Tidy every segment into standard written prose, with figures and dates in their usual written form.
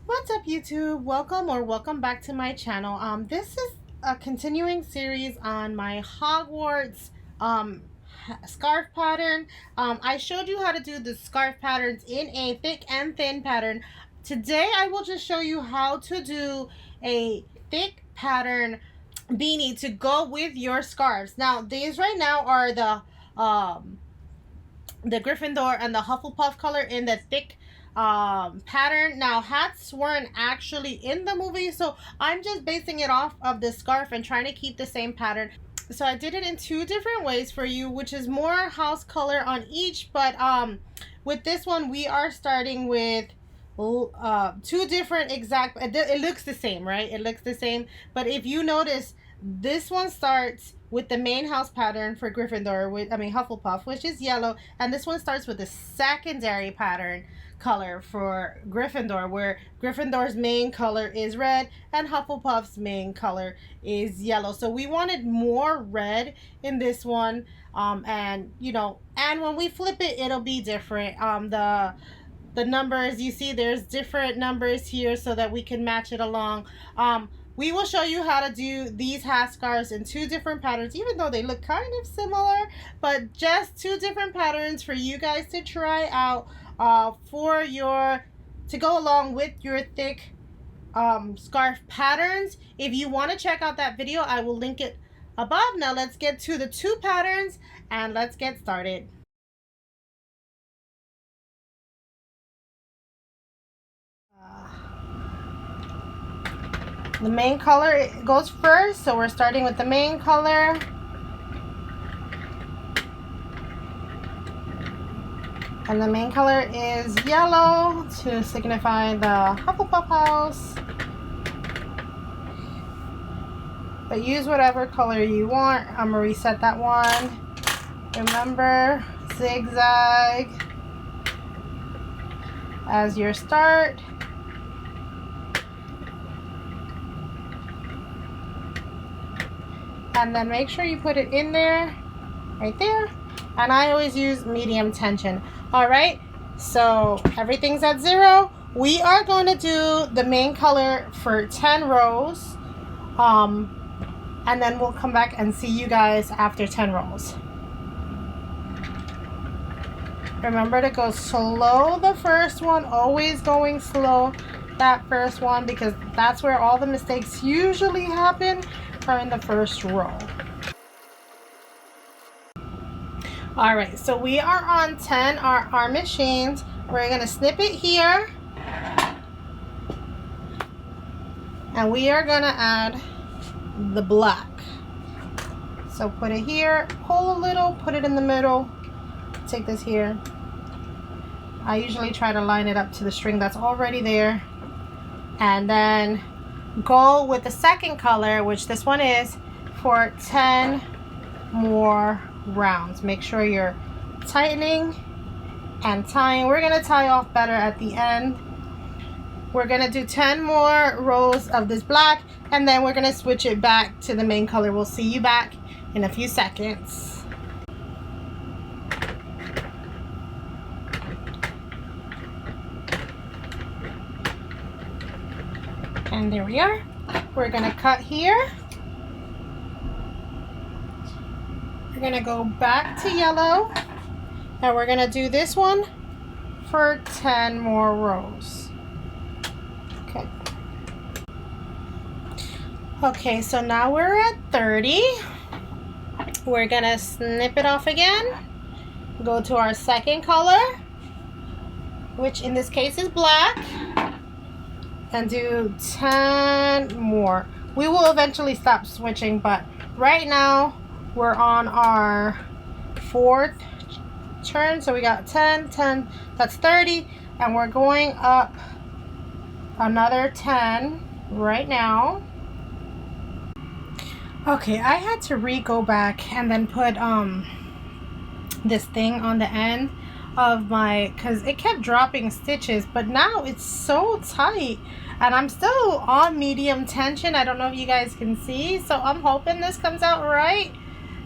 What's up, YouTube? Welcome back to my channel. This is a continuing series on my Hogwarts scarf pattern. I showed you how to do the scarf patterns in a thick and thin pattern. Today I will just show you how to do a thick pattern beanie to go with your scarves. Now these right now are the Gryffindor and the Hufflepuff color in the thick pattern. Now hats weren't actually in the movie, so I'm just basing it off of the scarf and trying to keep the same pattern. So I did it in two different ways for you, which is more house color on each, but with this one we are starting with two different exact, it looks the same, right? It looks the same, but if you notice, this one starts with the main house pattern for Gryffindor, Hufflepuff, which is yellow, and this one starts with the secondary pattern color for Gryffindor, where Gryffindor's main color is red and Hufflepuff's main color is yellow. So we wanted more red in this one, and when we flip it, it'll be different. The numbers, you see there's different numbers here so that we can match it along. We will show you how to do these hat scarves in two different patterns, even though they look kind of similar, but just two different patterns for you guys to try out to go along with your thick scarf patterns. If you want to check out that video, I will link it above. Now let's get to the two patterns and let's get started. The main color goes first, so we're starting with the main color. And the main color is yellow to signify the Hufflepuff house. But use whatever color you want. I'm gonna reset that one. Remember, zigzag as your start. And then make sure you put it in there, right there. And I always use medium tension. All right, so everything's at 0. We are going to do the main color for 10 rows. And then we'll come back and see you guys after 10 rows. Remember to go slow the first one, always going slow that first one, because that's where all the mistakes usually happen, are in the first row. All right, so we are on 10, our machines. We're gonna snip it here, and we are gonna add the black. So put it here, pull a little, put it in the middle, take this here. I usually try to line it up to the string that's already there, and then go with the second color, which this one is, for 10 more rounds. Make sure you're tightening and tying. We're going to tie off better at the end. We're going to do 10 more rows of this black, and then we're going to switch it back to the main color. We'll see you back in a few seconds. And there we are. We're going to cut here. We're going to go back to yellow, and we're going to do this one for 10 more rows. Okay, so now we're at 30. We're going to snip it off again. Go to our second color, which in this case is black, and do 10 more. We will eventually stop switching, but right now we're on our 4th turn. So we got 10, that's 30, and we're going up another 10 right now. Okay, I had to go back and then put this thing on the end of my, because it kept dropping stitches, but now it's so tight, and I'm still on medium tension. I don't know if you guys can see, so I'm hoping this comes out right,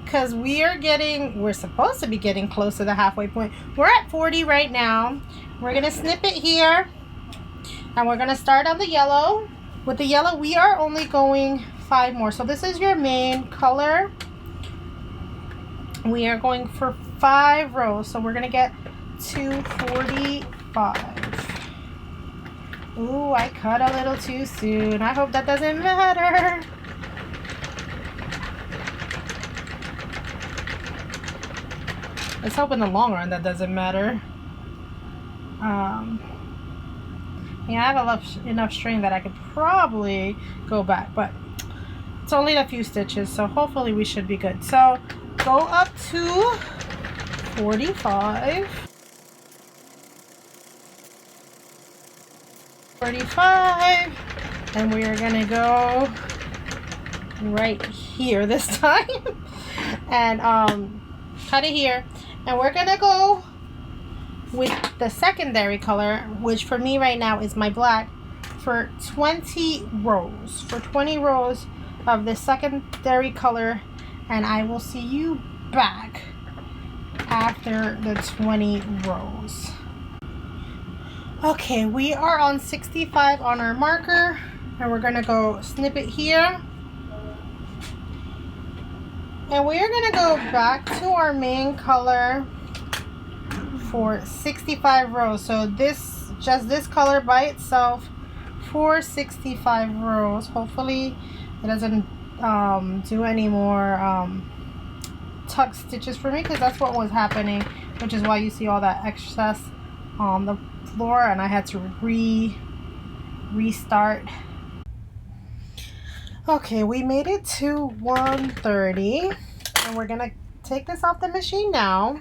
because we're supposed to be getting close to the halfway point. We're at 40 right now. We're gonna snip it here, And we're gonna start on the yellow. With the yellow, we are only going 5 more. So this is your main color. We are going for 5 rows. So we're gonna get to 45. Ooh, I cut a little too soon. I hope that doesn't matter. Let's hope in the long run that doesn't matter. Yeah, I have enough string that I could probably go back, but it's only a few stitches, so hopefully we should be good. So go up to 45. 45, and we are gonna go right here this time. And cut it here, and we're gonna go with the secondary color, which for me right now is my black, for 20 rows. For 20 rows of the secondary color, and I will see you back after the 20 rows. Okay, we are on 65 on our marker, and we're gonna go snip it here. And we are gonna go back to our main color for 65 rows. So this, just this color by itself for 65 rows. Hopefully it doesn't do any more tuck stitches for me, because that's what was happening, which is why you see all that excess on the floor, and I had to restart. Okay, we made it to 130, and we're gonna take this off the machine now.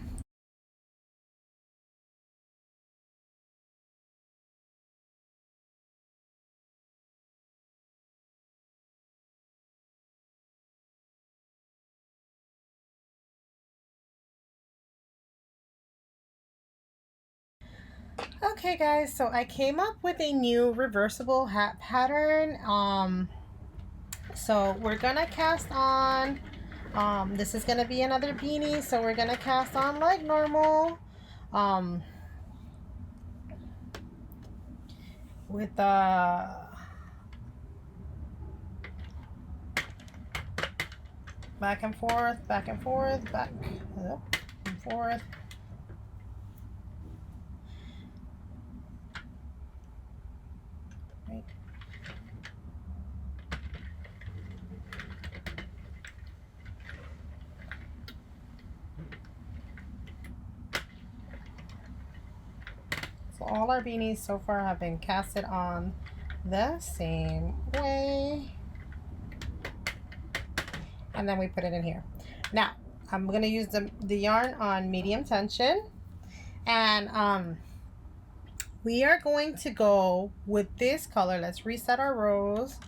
Okay guys, so I came up with a new reversible hat pattern. So we're gonna cast on, this is gonna be another beanie, so we're gonna cast on like normal, with back and forth, back and forth, back and forth. Right. So all our beanies so far have been casted on the same way. And then we put it in here. Now, I'm going to use the yarn on medium tension. And we are going to go with this color. Let's reset our rows.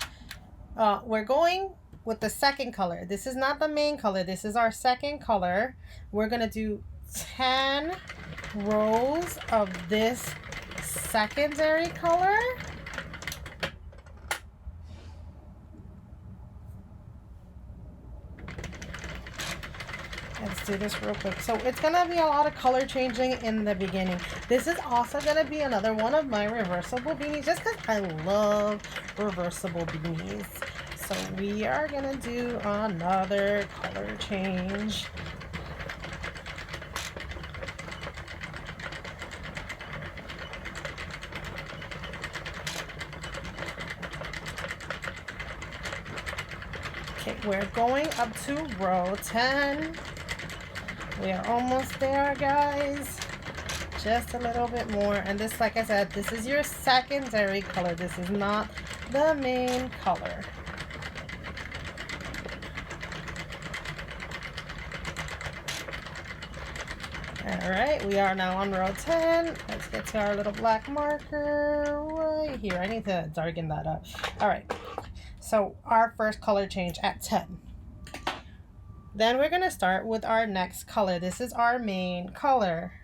We're going with the second color. This is not the main color. This is our second color. We're going to do 10 rows of this secondary color. Let's do this real quick. So it's going to be a lot of color changing in the beginning. This is also going to be another one of my reversible beanies, just because I love reversible beanies. So we are going to do another color change. Okay, we're going up to row 10. We are almost there, guys. Just a little bit more. And this, like I said, this is your secondary color. This is not the main color. Alright, we are now on row 10. Let's get to our little black marker right here. I need to darken that up. Alright, so our first color change at 10. Then we're going to start with our next color. This is our main color.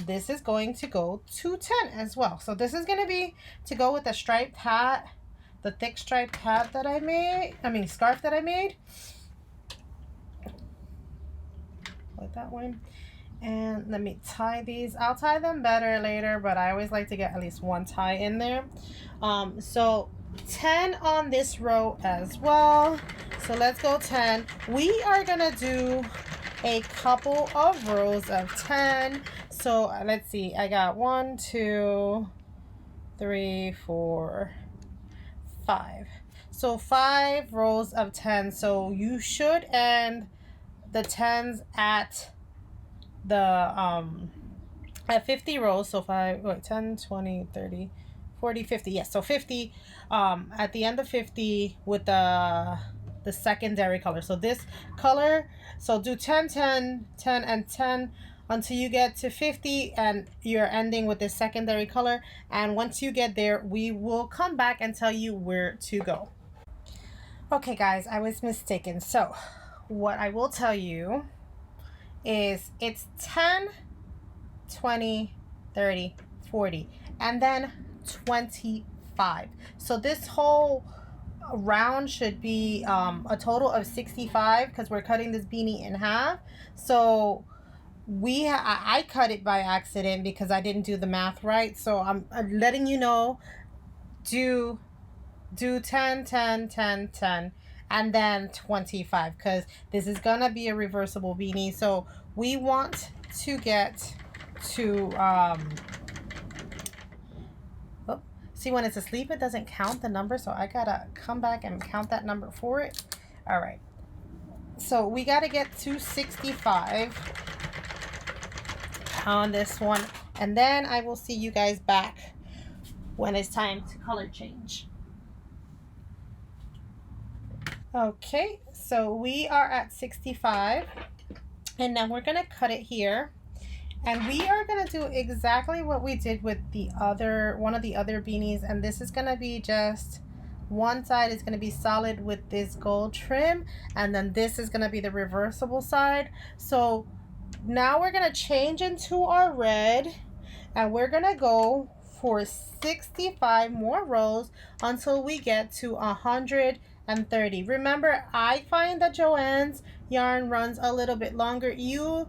This is going to go to 10 as well. So this is going to be to go with the striped hat, the thick striped hat that I made, scarf that I made. Like that one. And let me tie these. I'll tie them better later, but I always like to get at least one tie in there. So 10 on this row as well. So let's go 10. We are gonna do a couple of rows of 10. So let's see, I got 1, 2, 3, 4, 5. So 5 rows of 10. So you should end the 10s at at 50 rows. So 10, 20, 30, 40, 50. Yes, so 50 at the end of 50 with the secondary color. So this color, so do 10, 10, 10, and 10 until you get to 50, and you're ending with this secondary color. And once you get there, we will come back and tell you where to go. Okay guys, I was mistaken. So what I will tell you is it's 10, 20, 30, 40, and then 25. So this whole round should be a total of 65 because we're cutting this beanie in half. So I cut it by accident because I didn't do the math right. So I'm letting you know, do 10, 10, 10, 10, and then 25 because this is gonna be a reversible beanie. So we want to get to see, when it's asleep it doesn't count the number, so I gotta come back and count that number for it. All right, so we got to get to 65 on this one, and then I will see you guys back when it's time to color change. Okay, so we are at 65, and now we're gonna cut it here, and we are gonna do exactly what we did with the one of the other beanies. And this is gonna be just one side is gonna be solid with this gold trim, and then this is gonna be the reversible side. So now we're gonna change into our red, and we're gonna go for 65 more rows until we get to 130. Remember, I find that Joann's yarn runs a little bit longer. You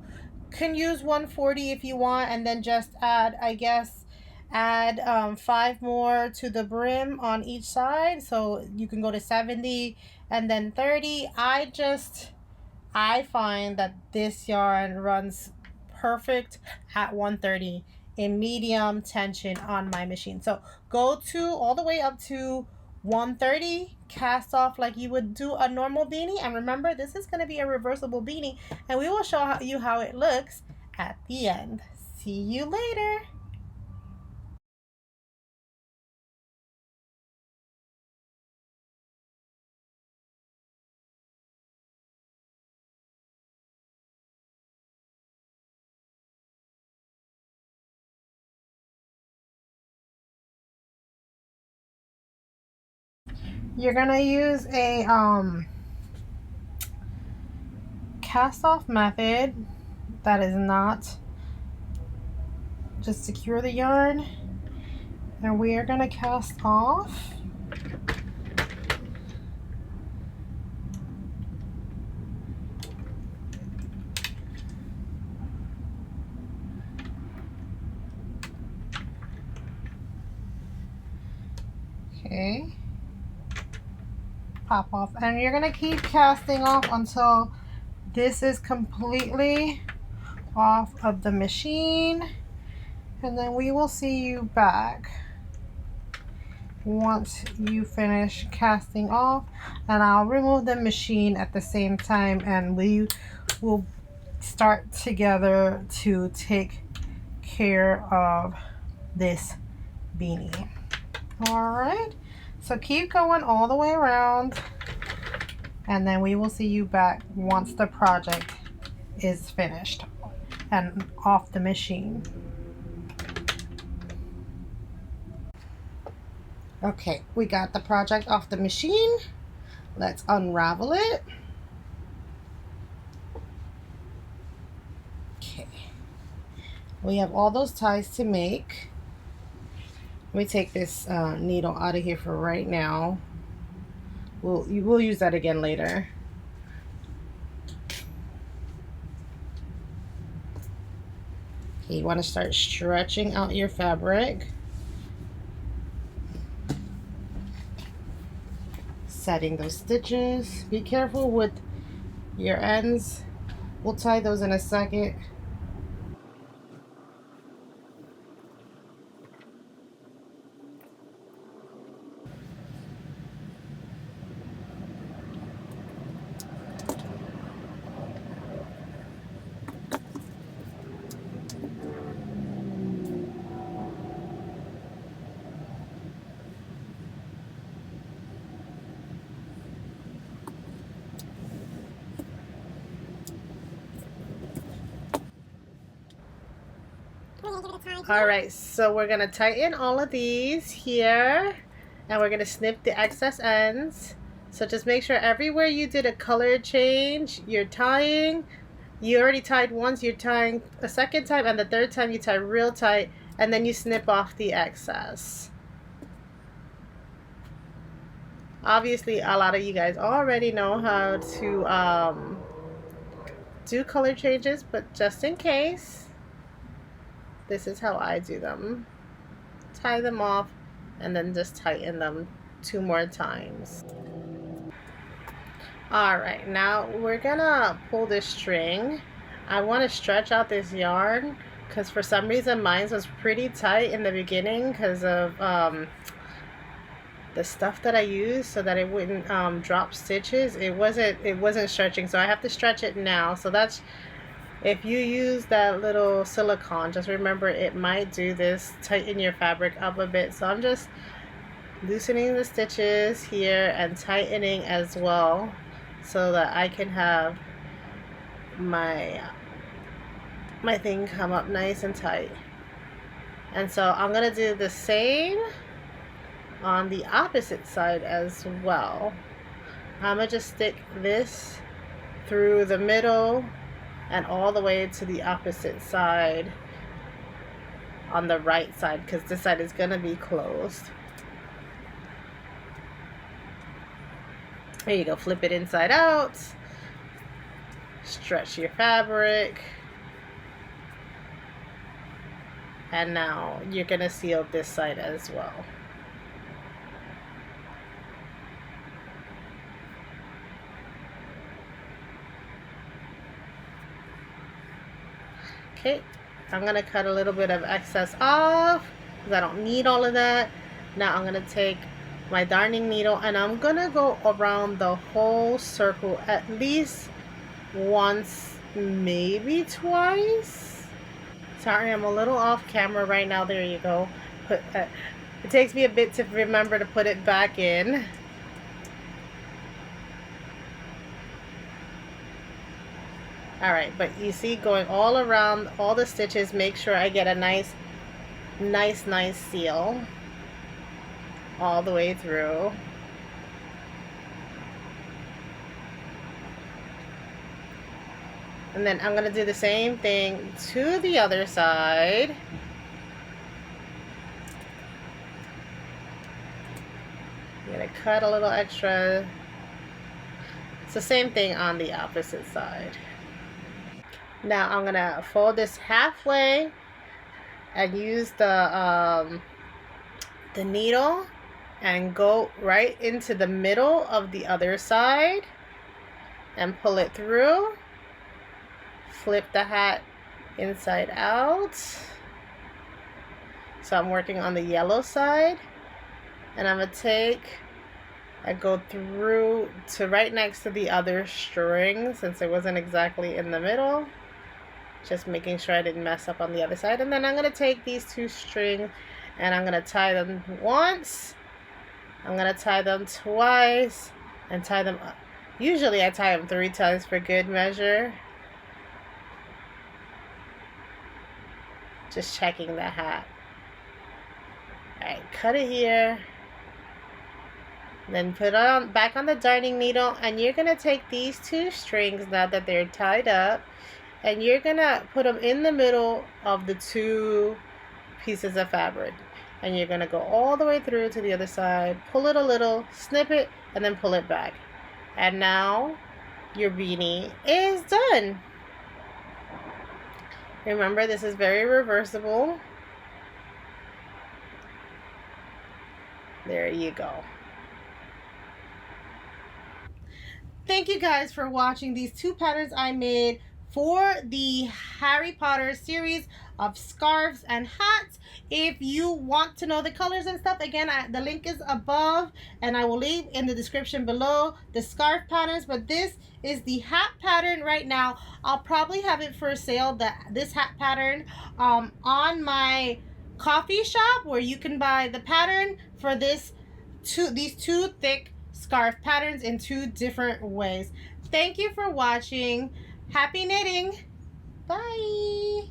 can use 140 if you want, and then just add, I guess, add 5 more to the brim on each side, so you can go to 70 and then 30. I find that this yarn runs perfect at 130 in medium tension on my machine. So go to all the way up to 130, cast off like you would do a normal beanie. And remember, this is going to be a reversible beanie, and we will show you how it looks at the end. See you later. You're going to use a cast off method that is not, just secure the yarn, and we are going to cast off. Okay, pop off, and you're going to keep casting off until this is completely off of the machine, and then we will see you back once you finish casting off, and I'll remove the machine at the same time, and we will start together to take care of this beanie. All right, so keep going all the way around, and then we will see you back once the project is finished and off the machine. Okay, we got the project off the machine. Let's unravel it. Okay, we have all those ties to make. Let me take this needle out of here for right now. We'll use that again later. Okay, you want to start stretching out your fabric. Setting those stitches. Be careful with your ends. We'll tie those in a second. All right, so we're gonna tighten all of these here, and we're gonna snip the excess ends. So just make sure everywhere you did a color change, you're tying. You already tied once, you're tying a second time, and the third time you tie real tight, and then you snip off the excess. Obviously, a lot of you guys already know how to do color changes, but just in case, this is how I do them. Tie them off and then just tighten them 2 more times. Alright, now we're gonna pull this string. I want to stretch out this yarn because for some reason mine was pretty tight in the beginning because of the stuff that I used so that it wouldn't drop stitches. It wasn't stretching, so I have to stretch it now. So that's, if you use that little silicone, just remember it might do this, tighten your fabric up a bit. So I'm just loosening the stitches here and tightening as well so that I can have my thing come up nice and tight. And so I'm gonna do the same on the opposite side as well. I'm gonna just stick this through the middle and all the way to the opposite side on the right side because this side is gonna be closed. There you go, flip it inside out, stretch your fabric, and now you're gonna seal this side as well. Okay, I'm gonna cut a little bit of excess off because I don't need all of that. Now I'm gonna take my darning needle and I'm gonna go around the whole circle at least once, maybe twice. Sorry, I'm a little off camera right now. There you go. It takes me a bit to remember to put it back in. Alright, but you see, going all around all the stitches, make sure I get a nice seal all the way through. And then I'm going to do the same thing to the other side. I'm going to cut a little extra. It's the same thing on the opposite side. Now I'm gonna fold this halfway and use the needle and go right into the middle of the other side and pull it through. Flip the hat inside out. So I'm working on the yellow side, and I'm gonna go through to right next to the other string since it wasn't exactly in the middle. Just making sure I didn't mess up on the other side. And then I'm going to take these 2 strings and I'm going to tie them once. I'm going to tie them twice and tie them up. Usually I tie them 3 times for good measure. Just checking the hat. Alright, cut it here. Then put it on back on the darning needle, and you're going to take these 2 strings now that they're tied up, and you're going to put them in the middle of the 2 pieces of fabric. And you're going to go all the way through to the other side, pull it a little, snip it, and then pull it back. And now your beanie is done. Remember, this is very reversible. There you go. Thank you guys for watching these 2 patterns I made for the Harry Potter series of scarves and hats. If you want to know the colors and stuff, again, the link is above, and I will leave in the description below the scarf patterns. But this is the hat pattern right now. I'll probably have it for sale, this hat pattern, on my coffee shop, where you can buy the pattern for these two thick scarf patterns in 2 different ways. Thank you for watching. Happy knitting. Bye.